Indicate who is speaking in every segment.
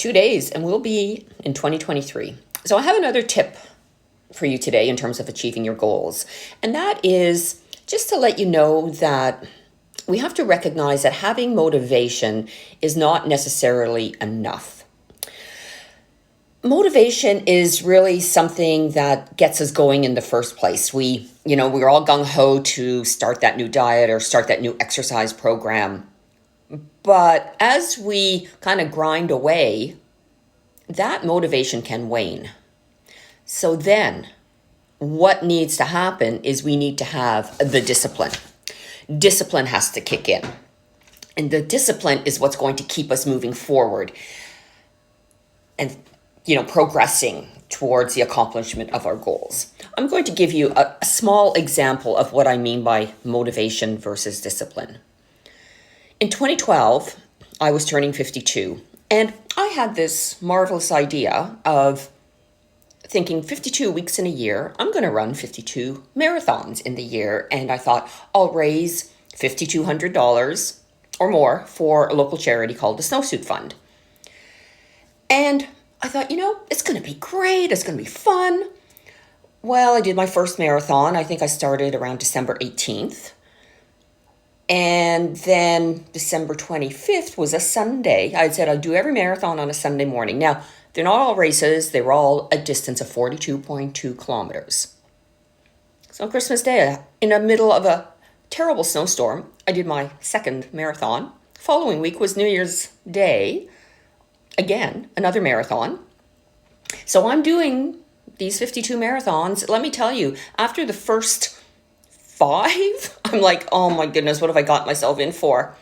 Speaker 1: 2 days and we'll be in 2023. So I have another tip for you today in terms of achieving your goals. And that is just to let you know that we have to recognize that having motivation is not necessarily enough. Motivation is really something that gets us going in the first place. We're all gung-ho to start that new diet or start that new exercise program. But as we kind of grind away, that motivation can wane. So then what needs to happen is we need to have the discipline. Discipline has to kick in. And the discipline is what's going to keep us moving forward and, progressing towards the accomplishment of our goals. I'm going to give you a small example of what I mean by motivation versus discipline. In 2012, I was turning 52, and I had this marvelous idea of thinking 52 weeks in a year, I'm going to run 52 marathons in the year. And I thought I'll raise $5,200 or more for a local charity called the Snowsuit Fund. And I thought, it's going to be great. It's going to be fun. Well, I did my first marathon. I think I started around December 18th. And then December 25th was a Sunday. I said I'd do every marathon on a Sunday morning. Now, they're not all races. They were all a distance of 42.2 kilometers. So on Christmas Day, in the middle of a terrible snowstorm, I did my second marathon. Following week was New Year's Day. Again, another marathon. So I'm doing these 52 marathons. Let me tell you, after the first 5, I'm like, oh my goodness, what have I got myself in for?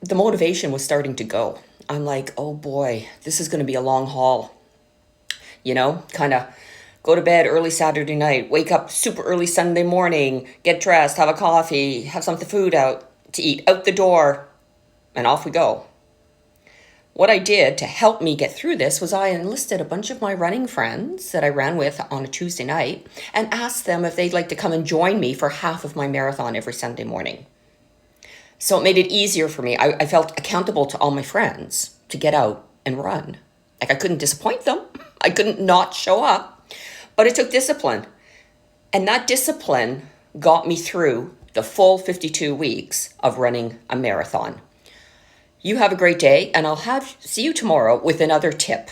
Speaker 1: The motivation was starting to go. I'm like, oh boy, this is going to be a long haul. Kind of go to bed early Saturday night, wake up super early Sunday morning, get dressed, have a coffee, have some food out to eat, out the door, and off we go. What I did to help me get through this was I enlisted a bunch of my running friends that I ran with on a Tuesday night and asked them if they'd like to come and join me for half of my marathon every Sunday morning. So it made it easier for me. I felt accountable to all my friends to get out and run. Like I couldn't disappoint them. I couldn't not show up. But it took discipline. And that discipline got me through the full 52 weeks of running a marathon. You have a great day, and I'll see you tomorrow with another tip.